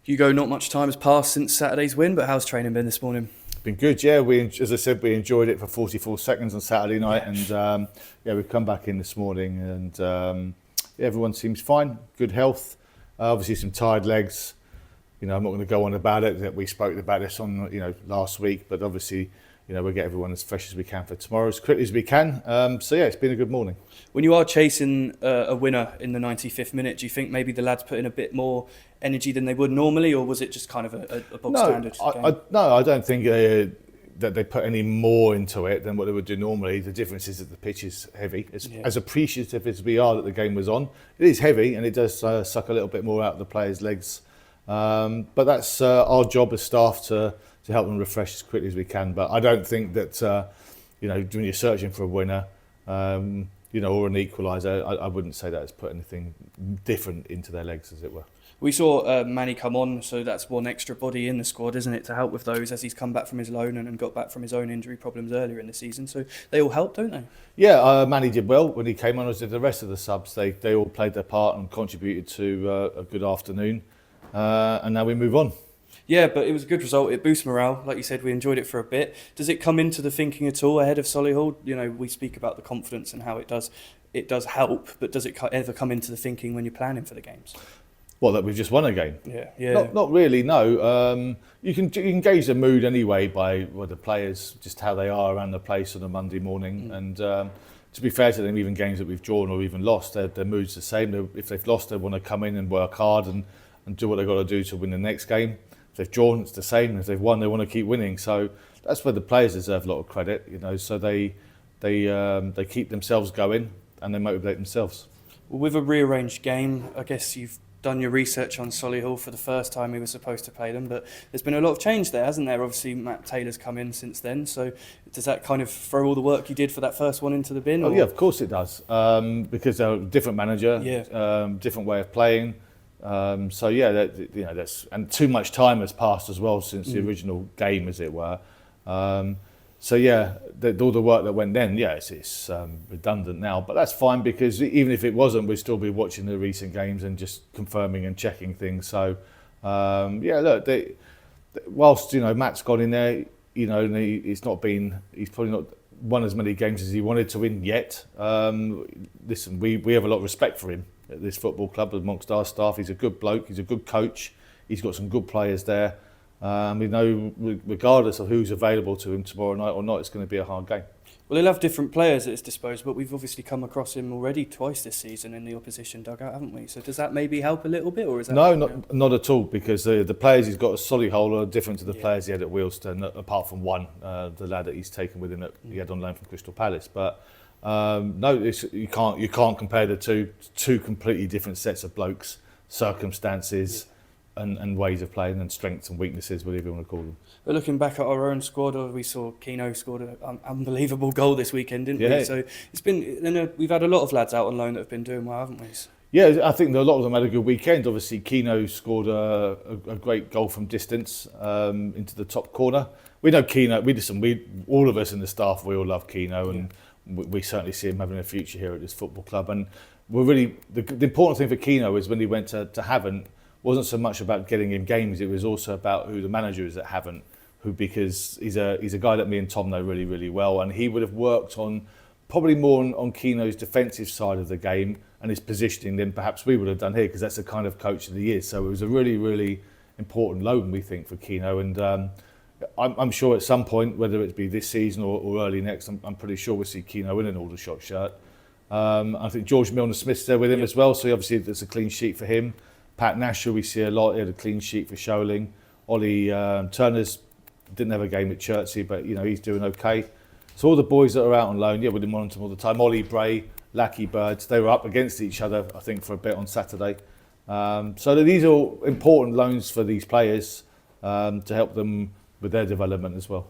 Hugo, not much time has passed since Saturday's win, but how's training been this morning? Been good, yeah. As I said, we enjoyed it for 44 seconds on Saturday night, and we've come back in this morning, and everyone seems fine, good health. Obviously, some tired legs. I'm not going to go on about it. That we spoke about this on last week, but obviously, we'll get everyone as fresh as we can for tomorrow, as quickly as we can. It's been a good morning. When you are chasing a winner in the 95th minute, do you think maybe the lads put in a bit more energy than they would normally, or was it just kind of a bog standard game? I don't think that they put any more into it than what they would do normally. The difference is that the pitch is heavy. As appreciative as we are that the game was on, it is heavy and it does suck a little bit more out of the players' legs. But that's our job as staff to help them refresh as quickly as we can. But I don't think that when you're searching for a winner, or an equaliser, I wouldn't say that has put anything different into their legs, as it were. We saw Manny come on, so that's one extra body in the squad, isn't it, to help with those as he's come back from his loan and got back from his own injury problems earlier in the season. So they all help, don't they? Yeah, Manny did well when he came on, as did the rest of the subs. They all played their part and contributed to a good afternoon. And now we move on. Yeah, but it was a good result. It boosts morale. Like you said, we enjoyed it for a bit. Does it come into the thinking at all ahead of Solihull? We speak about the confidence and how it does help, but does it ever come into the thinking when you're planning for the games? Well, that we've just won a game. Yeah. Not really, no. You can gauge the mood anyway by the players, just how they are around the place on a Monday morning. And to be fair to them, even games that we've drawn or even lost, their mood's the same. If they've lost, they want to come in and work hard and do what they've got to do to win the next game. If they've drawn, it's the same. If they've won, they want to keep winning. So that's where the players deserve a lot of credit. So they keep themselves going and they motivate themselves. Well, with a rearranged game, I guess you've done your research on Solihull for the first time we were supposed to play them, but there's been a lot of change there, hasn't there? Obviously, Matt Taylor's come in since then, so does that kind of throw all the work you did for that first one into the bin? Oh, yeah, of course it does, because they're a different manager, different way of playing. That's and too much time has passed as well since the original game, as it were. All the work that went then, it's redundant now, but that's fine because even if it wasn't, we'd still be watching the recent games and just confirming and checking things. So, whilst Matt's gone in there, and he's probably not won as many games as he wanted to win yet. Listen, we have a lot of respect for him at this football club amongst our staff. He's a good bloke. He's a good coach. He's got some good players there. We know, regardless of who's available to him tomorrow night or not, it's going to be a hard game. Well, he'll have different players at his disposal, but we've obviously come across him already twice this season in the opposition dugout, haven't we? So does that maybe help a little bit, or is that... No, not at all, because the players he's got at Solihull are different to the players he had at Wealdstone, apart from one, the lad that he's taken with him that he had on loan from Crystal Palace. But you can't compare the two completely different sets of blokes, circumstances. And ways of playing and strengths and weaknesses, whatever you want to call them. But looking back at our own squad, we saw Keno scored an unbelievable goal this weekend, didn't we? So it's been, we've had a lot of lads out on loan that have been doing well, haven't we? Yeah, I think a lot of them had a good weekend. Obviously, Keno scored a great goal from distance into the top corner. We know Keno. All of us in the staff, we all love Keno, and we certainly see him having a future here at this football club. And we're really the important thing for Keno is when he went to Havant. Wasn't so much about getting him games, it was also about who the manager is at Havant, because he's a guy that me and Tom know really, really well, and he would have worked on probably more on Keno's defensive side of the game and his positioning than perhaps we would have done here, because that's the kind of coach that he is. So it was a really, really important loan, we think, for Keno, and I'm sure at some point, whether it be this season or early next, I'm pretty sure we'll see Keno in an Aldershot shirt. I think George Milner-Smith's there with him as well, so obviously there's a clean sheet for him. Pat Nashua, we see a lot. He had a clean sheet for Sholing. Ollie Turner's didn't have a game at Chertsey, but he's doing okay. So all the boys that are out on loan, we didn't want them all the time. Ollie Bray, Lackey Birds, they were up against each other, I think, for a bit on Saturday. So these are important loans for these players to help them with their development as well.